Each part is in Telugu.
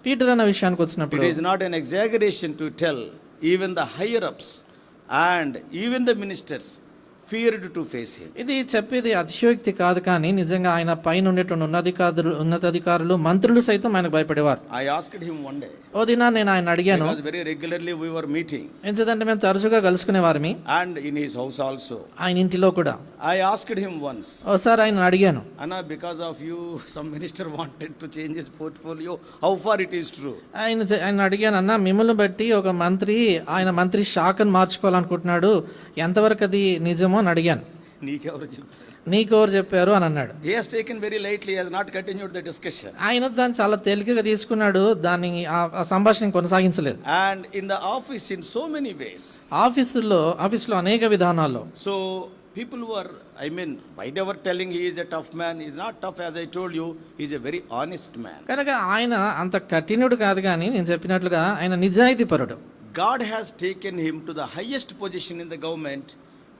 పీటర్ అన్న విషయానికి వచ్చినప్పుడు it is not an exaggeration to tell even the higher ups and even the ministers feared to face him. ఇది చెప్పేది అతిశయోక్తి కాదు, కానీ నిజంగా ఆయన పైన ఉండేటువంటి ఉన్నతాధికారులు మంత్రులు సైతం ఆయనకు భయపడేవారు. I asked him one day. ఓ దినా నేను ఆయన అడిగాను, because very regularly we were meeting. ఎందుకంటే మేము తరచుగా కలుసుకునేవారమి, and in his house also. ఆయన ఇంటిలో కూడా. I asked him once. ఓసారి ఆయన అడిగాను, Anna, because of you some minister wanted to change his portfolio. How far it is true? ఆయన అడిగాను, అన్న మిమ్మల్ని బట్టి ఒక మంత్రి ఆయన మంత్రి శాఖను మార్చుకోవాలనుకుంటున్నాడు, ఎంతవరకు అది నిజమో అని అడిగాను. నీకెవరు చెప్పారు అని అన్నాడు. He has taken very lightly, he has not continued the discussion. ఆయన దాన్ని చాలా తేలికగా తీసుకున్నాడు, దాన్ని ఆ సంభాషణ కొనసాగించలేదు. And in the office in so many ways. ఆఫీసులో అనేక విధానాల్లో. So people were, why they were telling he is a tough man? He is not tough, as I told you, he is a very honest man. కనుక ఆయన అంత కఠినుడు కాదు, కానీ నేను చెప్పినట్లుగా ఆయన నిజాయితీ పరుడు. God has taken him to the highest position in the government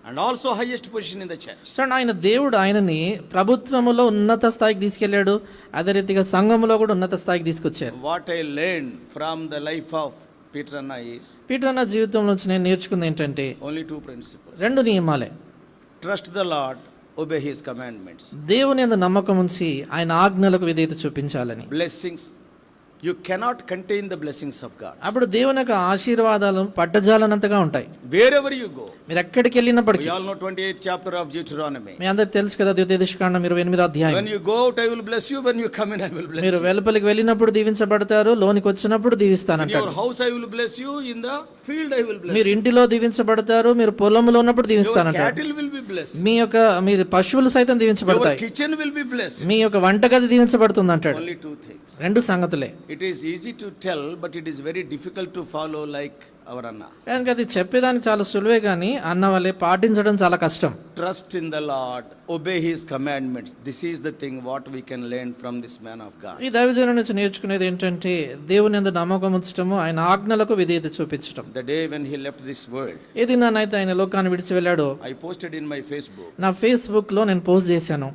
and also highest position in the church. చూడండి, ఆయన దేవుడు ఆయనని ప్రభుత్వములో ఉన్నత స్థాయికి తీసుకెళ్లాడు, అదే రీతిగా సంఘములో కూడా ఉన్నత స్థాయికి తీసుకొచ్చారు. What I learned from the life of Peter Anna is, Peter అన్న జీవితం నుంచి నేను నేర్చుకుంది ఏంటంటే only two principles. 2 నియమాలే. Trust the Lord, obey his commandments. దేవుని యందు నమ్మకం ఉంచి ఆయన ఆజ్ఞలకు విధేయత చూపించాలని. Blessings, you cannot contain the blessings of God. అప్పుడు దేవుని యొక్క ఆశీర్వాదాలు పట్టజాలనంతగా ఉంటాయి. Wherever you go, మీరు ఎక్కడికి వెళ్ళినప్పటికీ. we all know 28th chapter of Deuteronomy. మీ అందరికి తెలుసు కదా, ద్వితీయోపదేశకాండం 28వ అధ్యాయం. When you go out I will bless you, when you come in I will bless you. మీరు వెలుపలికి వెళ్ళినప్పుడు దీవించబడతారు, లోనికి వచ్చినప్పుడు దీవిస్తానంటాడు. In your house I will bless you, in the field I will bless you. మీరు ఇంటిలో దీవించబడతారు, మీరు పొలంలో ఉన్నప్పుడు దీవిస్తానంటాడు. Your cattle will be blessed. మీ పశువులు సైతం దీవించబడతాయి. Your kitchen will be blessed. మీ యొక్క వంటగది దీవించబడుతుంది అంటాడు. Only two things. 2 సంగతులే. It is easy to tell, but it is very difficult to follow like our Anna. కనుక అది చెప్పేదానికి చాలా సులువే, కానీ అన్న వల్లే పాటించడం చాలా కష్టం. Trust in the Lord, obey his commandments. This is the thing what we can learn from this man of God. ఈ దైవజనుడి నుంచి నేర్చుకునేది ఏంటంటే దేవుని యందు నమ్మకం ఉంచడము, ఆయన ఆజ్ఞలకు విధేయత చూపించడం. The day when he left this world, ఏ దినానైతే ఆయన లోకాన్ని విడిచి వెళ్ళాడో, I posted in my Facebook, నా ఫేస్బుక్ లో నేను పోస్ట్ చేశాను,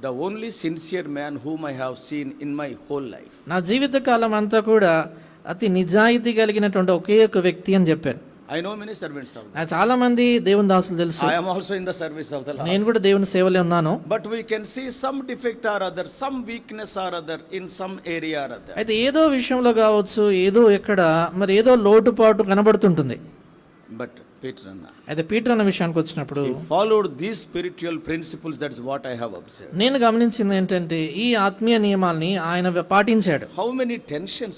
the only sincere man whom I have seen in my whole life. నా జీవిత కాలం అంతా కూడా అతి నిజాయితీ కలిగినటువంటి ఒకే ఒక వ్యక్తి అని చెప్పాను. I know many servants of God. చాలా మంది దేవుని దాసులు తెలుసు. I am also in the service of the Lord. నేను కూడా దేవుని సేవలో ఉన్నాను. But we can see some defect or other, some weakness or other in some area or other. అయితే ఏదో విషయంలో కావచ్చు, ఏదో ఎక్కడ మరి ఏదో లోటుపాటు కనబడుతుంటుంది. But Peter Anna, అయితే పీటర్ అన్న విషయానికి వచ్చినప్పుడు he followed these spiritual principles. That is what I have observed. నేను గమనించింది ఏంటంటే ఈ ఆత్మీయ నియమాల్ని ఆయన పాటించాడు. How many tensions,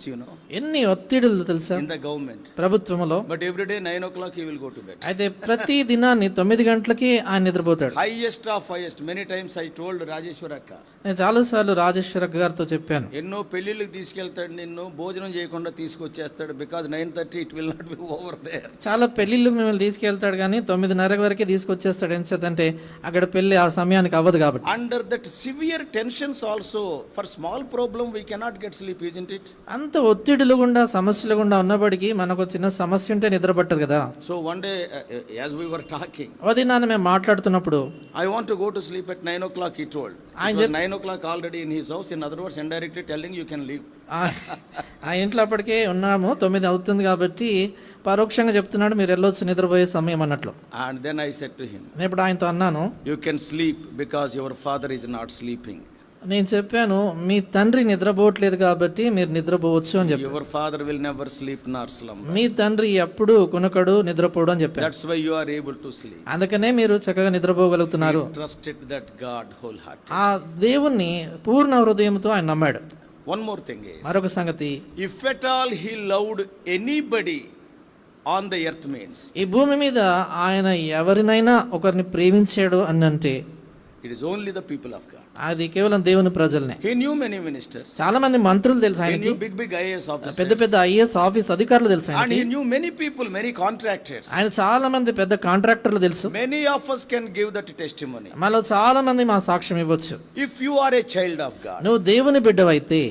ఎన్ని ఒత్తిడులు తెలుసా in the government. ప్రభుత్వములో. But every day 9 o'clock he will go to bed. అయితే ప్రతి దినాన్ని 9 గంటలకి ఆయన నిద్రపోతాడు. Highest of highest. Many times I told Rajeshwar akka, నేను చాలాసార్లు రాజేశ్వర గారితో చెప్పాను, ఎన్నో పెళ్లిళ్ళకి తీసుకెళ్తాడు, నిన్ను భోజనం చేయకుండా తీసుకొచ్చేస్తాడు. Because 9:30 it will not be over there. చాలా పెళ్లిళ్ళకి మిమ్మల్ని తీసుకెళ్తాడు, కానీ 9:30 వరకే తీసుకొచ్చేస్తాడు. ఎందుకంటే అక్కడ పెళ్లి ఆ సమయానికి అవ్వదు కాబట్టి. Under that severe tensions also, for small problem we cannot get sleep, isn't it? అంత ఒత్తిడులు గుండా సమస్యలు గుండా ఉన్నప్పటికీ మనకు చిన్న సమస్య ఉంటే నిద్ర పట్టదు కదా. So one day as we were talking, అది నాన్న మేము మాట్లాడుతున్నప్పుడు, I want to go to sleep at 9 o'clock he told. It was 9 o'clock already in his house. In other words, indirectly telling you can leave. ఆ ఇంట్లో అప్పటికే ఉన్నాము, 9 అవుతుంది కాబట్టి పరోక్షంగా చెప్తున్నాడు మీరు వెళ్ళొచ్చు నిద్రపోయే సమయం అన్నట్లు. And then I said to him, ఇప్పుడు ఆయనతో అన్నాను, you can sleep because your father is not sleeping. నేను చెప్పాను మీ తండ్రి నిద్రపోవట్లేదు కాబట్టి మీరు నిద్రపోవచ్చు అని చెప్పాను. Your father will never sleep nor slumber. మీ తండ్రి ఎప్పుడు కొనకడు నిద్రపోడు అని చెప్పాను. That's why you are able to sleep. అందుకనే మీరు చక్కగా నిద్రపోగలుగుతున్నారు. He trusted that God wholeheartedly. ఆ దేవుణ్ణి పూర్ణ హృదయంతో ఆయన నమ్మాడు. One more thing is, మరొక సంగతి, if at all he loved anybody on the earth means, ఈ భూమి మీద ఆయన ఎవరినైనా ఒకరిని ప్రేమించాడు అని అంటే it is only the people of God. అది కేవలం దేవుని ప్రజల్నే. He knew many ministers. చాలా మంది మంత్రులు తెలుసు He ఆయనకి. knew big IAS officers. పెద్ద పెద్ద ఐఏఎస్ ఆఫీస్ అధికారులు తెలుసు And ఆయనకి. he knew many people, many contractors. ఆయన చాలా మంది పెద్ద కాంట్రాక్టర్లు తెలుసు. Many of us can give that testimony. మనలో చాలా మంది మా సాక్ష్యం ఇవ్వచ్చు. If you are a child of God, నువ్వు దేవుని బిడ్డవైతే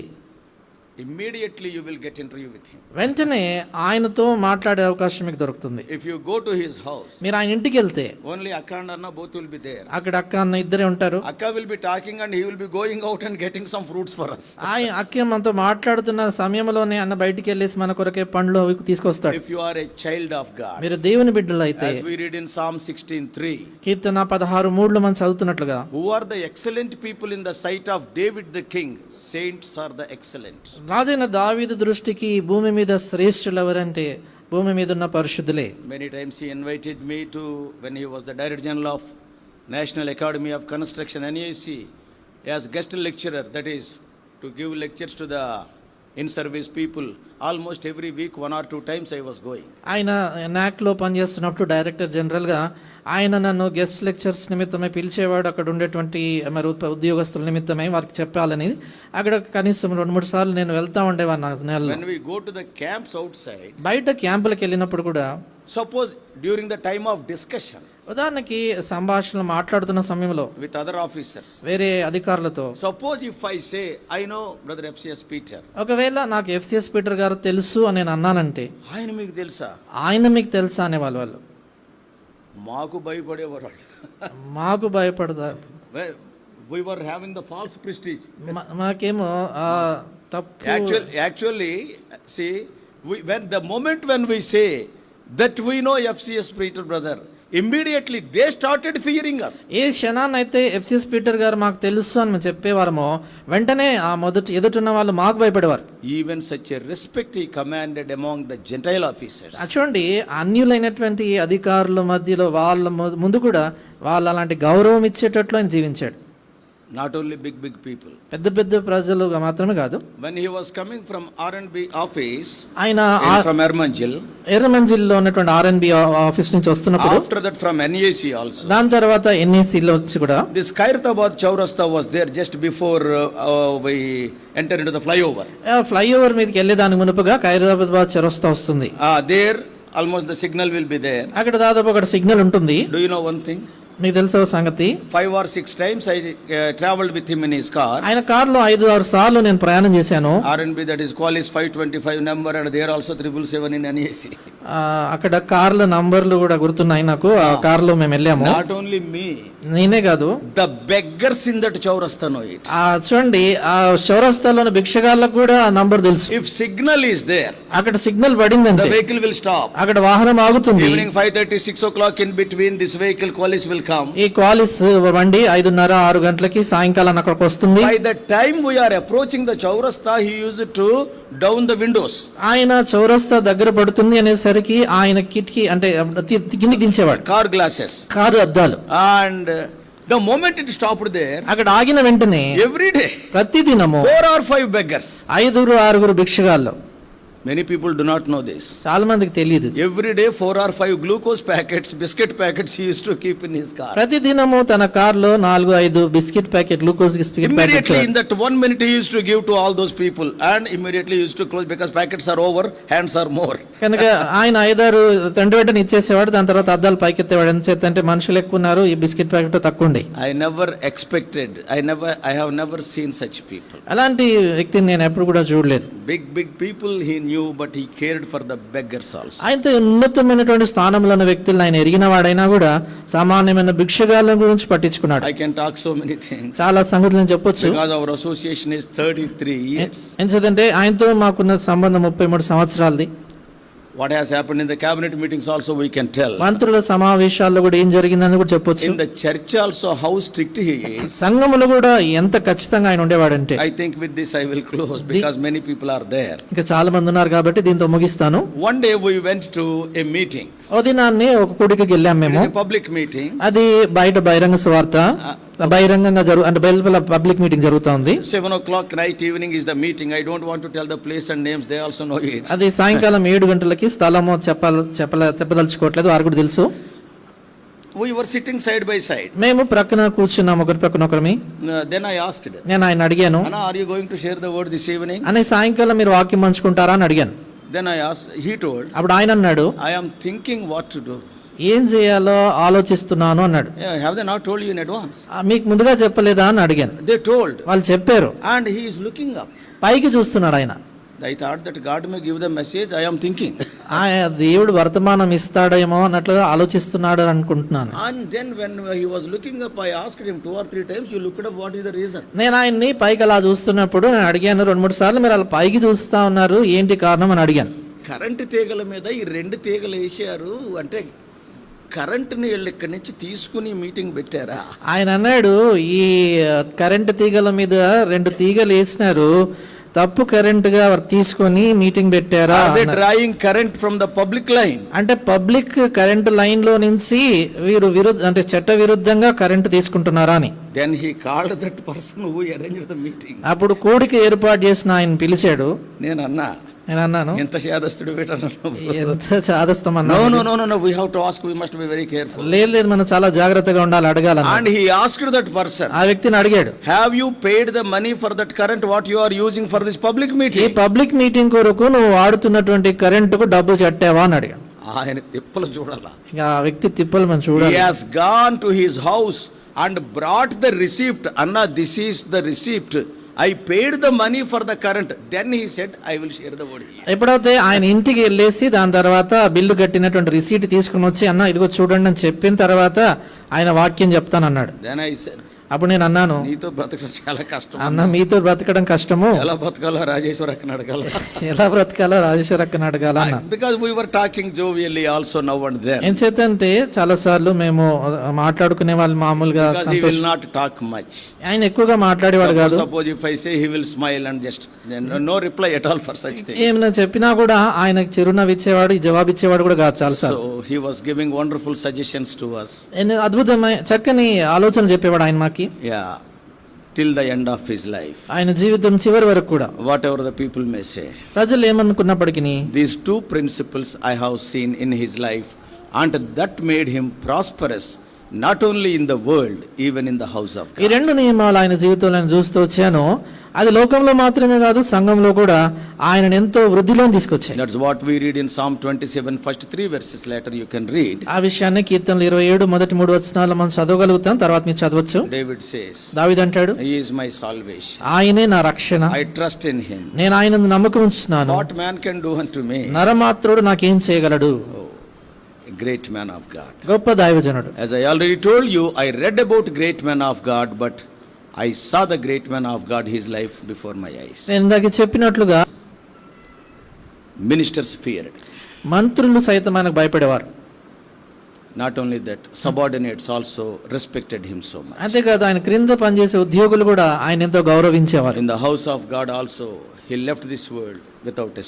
immediately you will get interview with him. వెంటనే ఆయనతో మాట్లాడే అవకాశం మీకు దొరుకుతుంది. If you go to his house, మీరు ఆయన ఇంటికి వెళ్తే only Akka and Anna both will be there. అక్కడ అక్క అన్న ఇద్దరే ఉంటారు. Akka will be talking and he will be going out and getting some fruits for us. ఆయన అక్క మనతో మాట్లాడుతున్న సమయంలోనే అన్న బయటికి వెళ్ళేసి మన కొరకే పండ్లు అవి తీసుకొస్తాడు. If you are a child of God, మీరు దేవుని బిడ్డలు అయితే, as we read in Psalm 16:3, కీర్తన 16:3 మనం చదువుతున్నట్లుగా, who are the excellent people in the sight of David the king, saints are the excellent. రాజైన దావీదు దృష్టికి భూమి మీద శ్రేష్ఠులు ఎవరంటే భూమి మీద ఉన్న పరిశుద్ధులే. Many times he invited me to, when he was the Director General of National Academy of Construction, NAC, as guest lecturer, that is, to give lectures to the in-service people. Almost every week, 1 or 2 times I was going. ఆయన నాక్లో పనిచేస్తున్నప్పుడు డైరెక్టర్ జనరల్గా ఆయన నన్ను గెస్ట్ లెక్చర్స్ నిమిత్తమై పిలిచేవాడు. అక్కడ ఉండేటువంటి మరి ఉద్యోగస్తుల నిమిత్తమై వారికి చెప్పాలని అక్కడ కనీసం 2-3 సార్లు నేను వెళ్తా ఉండేవాడిని నెలలో. When we go to the camps outside, బయట క్యాంపులకు వెళ్ళినప్పుడు కూడా, suppose during the time of discussion ఉదాహరణకి సంభాషణలు మాట్లాడుతున్న సమయంలో with other officers, వేరే అధికారులతో, suppose if I say, I know Brother FCS Peter, ఒకవేళ నాకు ఎఫ్సిఎస్ పీటర్ గారు తెలుసు అని నేను అన్నానంటే, ఆయన మీకు తెలుసా, ఆయన మీకు తెలుసా అనే వాళ్ళు మాకు భయపడేవారు. మాకు భయపడతారు. We were having the false prestige. మాకేమో తప్పు. Actually, see, when the moment when we say that we know FCS Peter brother, immediately they started fearing us. ఏ క్షణాన్నైతే ఎఫ్సిఎస్ పీటర్ గారు మాకు తెలుసు అని మేము చెప్పేవారమో వెంటనే ఆ ఎదుటిన్న వాళ్ళు మాకు భయపడేవారు. Even such a respect he commanded among the Gentile officers. చూడండి, అన్యులైనటువంటి అధికారుల మధ్యలో వాళ్ళ ముందు కూడా వాళ్ళు అలాంటి గౌరవం ఇచ్చేటట్లు ఆయన జీవించాడు. Not only big people. పెద్ద పెద్ద ప్రజలుగా మాత్రమే కాదు. When he was coming from R&B office, ఆయన from ఎర్రమంజిల్లో ఉన్నటువంటి R&B ఆఫీస్ నుంచి వస్తున్నప్పుడు, after that from NAC also, దాని తర్వాత NAC లో వచ్చి కూడా, this Khairathabad Chaurasta was there just before we enter into the flyover. Flyover మీదకి వెళ్ళే దానికి మునుపుగా ఖైరతాబాద్ చౌరస్తా వస్తుంది. There almost the signal will be there. అక్కడ దాదాపు అక్కడ సిగ్నల్ ఉంటుంది. Do you know one thing? మీకు తెలుసా సంగతి? 5 or 6 times I traveled with him in his car. ఆయన కార్లో 5-6 సార్లు నేను ప్రయాణం చేశాను. R&B, that is Qualis 525 number, and there also 777 in NAC. అక్కడ కార్ల నంబర్లు కూడా గుర్తున్నాయి నాకు. ఆ కార్లో మేము వెళ్ళాము. Not only me, నేనే కాదు, the beggars in that Chaurasta know it. చూడండి, ఆ చౌరస్తాలోని భిక్షగాళ్ళకు కూడా ఆ నంబర్ తెలుసు. If signal is there, అక్కడ సిగ్నల్ పడిందంటే the vehicle will stop. అక్కడ వాహనం ఆగుతుంది. Evening 5:30, 6 o'clock, in between this vehicle Qualis will come. ఈ క్వాలిస్ బండి 5:30-6 గంటలకి సాయంకాలం అక్కడికి వస్తుంది. By the time we are approaching the Chaurasta, he used to down the windows. ఆయన చౌరస్తా దగ్గర పడుతుంది అనేసరికి ఆయన కిటికీ అంటే కిందికి దించేవాడు. Car glasses. కారు అద్దాలు. And the moment it stopped there, అక్కడ ఆగిన వెంటనే every day, ప్రతిదినము 4 or 5 beggars. 5-6 భిక్షగాళ్ళు. Many people do not know this. చాలా మందికి తెలియదు. Every day 4 or 5 glucose packets, biscuit packets he used to keep in his car. ప్రతిదినము తన కార్లో 4-5 biscuit packet, glucose biscuit packet. Immediately in that 1 minute he used to give to all those people, and immediately he used to close because packets are over, hands are more. కనుక ఆయన 5-6 వెంటనే ఇచ్చేసేవాడు. దాని తర్వాత అద్దాలు పైకెత్తేవాడు. ఎంత చేత అంటే మనుషులు ఎక్కువ ఉన్నారు, ఈ బిస్కెట్ ప్యాకెట్ తక్కువ ఉండే. I never expected, I have never seen such people. అలాంటి వ్యక్తిని నేను ఎప్పుడు కూడా చూడలేదు. Big people he knew, but he cared for the beggars also. ఆయనతో ఉన్నతమైనటువంటి స్థానంలో ఉన్న వ్యక్తులను ఆయన ఎరిగిన వాడైనా కూడా సామాన్యమైన భిక్షగాళ్ళ గురించి పట్టించుకున్నాడు. I can talk so many things. చాలా సంగతులను చెప్పొచ్చు. Because our association is 33 years. ఎందుకంటే ఆయనతో మాకున్న సంబంధం 33 సంవత్సరాలది. What has happened in the cabinet meetings also we can tell. మంత్రుల సమావేశాల్లో కూడా ఏం జరిగిందని కూడా చెప్పొచ్చు. In the church also how strict he is. సంఘములో కూడా ఎంత ఖచ్చితంగా ఆయన ఉండేవాడంటే. I think with this I will close because many people are there. ఇంకా చాలా మంది ఉన్నారు కాబట్టి దీంతో ముగిస్తాను. One day we went to a meeting. ఓ దినాన్ని ఒక కూడికి వెళ్ళాం మేము. Public meeting. అది బయట బహిరంగ సువార్త బహిరంగంగా అంటే బయట పబ్లిక్ మీటింగ్ జరుగుతోంది. 7 o'clock night evening is the meeting. I don't want to tell the place and names, they also know it. అది సాయంకాలం 7 గంటలకి స్థలము చెప్పదలుచుకోవట్లేదు, వారు కూడా తెలుసు. We were sitting side by side. మేము ప్రక్కన కూర్చున్నాం, ఒకరి ప్రక్కన ఒకరిమి. Then I asked, నేను ఆయన అడిగాను, Anna, are you going to share the word this evening? అని సాయంకాలం మీరు వాక్యం పంచుకుంటారా అని అడిగాను. Then I asked, he told, అప్పుడు ఆయన అన్నాడు, I am thinking what to do. ఏం చేయాలో ఆలోచిస్తున్నాను అన్నాడు. Have they not told you in advance? మీకు ముందుగా చెప్పలేదా అని అడిగాను. They told. వాళ్ళు చెప్పారు. And he is looking up. పైకి చూస్తున్నాడు ఆయన. I thought that God may give the message, I am thinking. దేవుడు వర్తమానం ఇస్తాడేమో అన్నట్లుగా ఆలోచిస్తున్నాడు అని అనుకుంటున్నాను. And then when he was looking up, I asked him 2 or 3 times, you looked up, what is the reason? నేను ఆయన్ని పైకి అలా చూస్తున్నప్పుడు నేను అడిగాను 2-3 సార్లు, మీరు అలా పైకి చూస్తా ఉన్నారు, ఏంటి కారణం అని అడిగాను. కరెంటు తీగల మీద ఈ 2 తీగలు వేసారు అంటే కరెంటుని వీళ్ళు ఇక్కడి నుంచి తీసుకుని మీటింగ్ పెట్టారా? ఆయన అన్నాడు, ఈ కరెంటు తీగల మీద 2 తీగలు వేసినారు, తప్పు కరెంటుగా తీసుకొని మీటింగ్ పెట్టారా? Drawing current from the public line, అంటే పబ్లిక్ కరెంట్ లైన్ లో నుంచి వీరు అంటే చట్ట విరుద్ధంగా కరెంట్ తీసుకుంటున్నారా అని. Then he called that person who arranged the meeting. అప్పుడు కూడిక ఏర్పాటు చేసిన ఆయన పిలిచాడు. నేను అన్నాను, ఎంత శాదస్తుడు ఎంత చాదస్తమన్నా. No, we have to ask, we must be very careful. లేదు, మనం చాలా జాగ్రత్తగా ఉండాలి, అడగాలి. And he asked that person, ఆ వ్యక్తిని అడిగాడు, have you paid the money for that current what you are using for this public ఈ meeting? పబ్లిక్ మీటింగ్ కొరకు నువ్వు వాడుతున్నటువంటి కరెంటుకు డబ్బు కట్టావా అని అడిగాడు. ఆయన తిప్పలు చూడాలా, ఇక ఆ వ్యక్తి తిప్పలు మనం he చూడాలి. has gone to his house and brought the receipt. Anna, this is the receipt, I paid the money for the current. Then he said, I will share the word here. ఎప్పుడైతే ఆయన ఇంటికి వెళ్ళేసి దాని తర్వాత బిల్లు కట్టినటువంటి రిసీట్ తీసుకుని వచ్చి, అన్న ఇదిగో చూడండి అని చెప్పిన తర్వాత ఆయన వాక్యం చెప్తానన్నాడు. Then I said, అప్పుడు నేను అన్నాను, నీతో బ్రతకడం చాలా కష్టం అన్న మీతో బ్రతకడం కష్టము, ఎలా బ్రతకాలో రాజేశ్వర అక్కని అడగాల, ఎలా బ్రతకాలో రాజేశ్వర అక్కని అడగాల. Because we were talking jovially also now and then. ఏం చేతంటే చాలా సార్లు మేము మాట్లాడుకునే వాళ్ళు మామూలుగా. Because he will not talk much. ఆయన ఎక్కువగా మాట్లాడేవాడు కాదు. Suppose if I say, he will smile and just no reply at all for such things. ఏమైనా చెప్పినా కూడా ఆయనకు చిరునవ్వు ఇచ్చేవాడు, జవాబు ఇచ్చేవాడు కూడా కాదు చాలా సార్లు. So he was giving wonderful suggestions to us. అద్భుతమైన చక్కని ఆలోచన చెప్పేవాడు ఆయన మాకి. Yeah, till the end of his life. ఆయన జీవితం చివరి వరకు కూడా Whatever the people may say. ప్రజలు ఏమనుకున్నప్పటికీ These 2 principles I have seen in his life, and that made him prosperous not only in the world, even in the house of God. ఈ 2 నియమాలు ఆయన జీవితంలో చూస్తూ వచ్చాను. అది లోకంలో మాత్రమే కాదు, సంఘంలో కూడా ఆయనను ఎంతో వృద్ధిలో తీసుకొచ్చాయి. That's what we read in Psalm 27, first 3 verses. Later you can read. ఆ విషయాన్ని కీర్తనలు 27 మొదటి 3 వచనాల్లో మనం చదవగలుగుతాం, తర్వాత మీరు చదవచ్చు. David says, దావీదు అంటాడు, He is my salvation. ఆయనే నా రక్షణ, I trust in him. నేను ఆయనందు నమ్మకం ఉంచుతున్నాను. What man can do unto me? నరమాత్రుడు నాకేం చేయగలడు? A great man of God. గొప్ప దైవజనుడు. As I already told you, I read about great man of God, but I saw the great man of God, his life before my eyes. నేను ఇందాక చెప్పినట్లుగా Ministers feared. మంత్రులు సైతం ఆయనకు భయపడేవారు. Not only that, subordinates also respected him so much. అంతేకాదు ఆయన క్రింద పనిచేసే ఉద్యోగులు కూడా ఆయన ఎంతో గౌరవించేవారు. In the house of God also, he left this world without a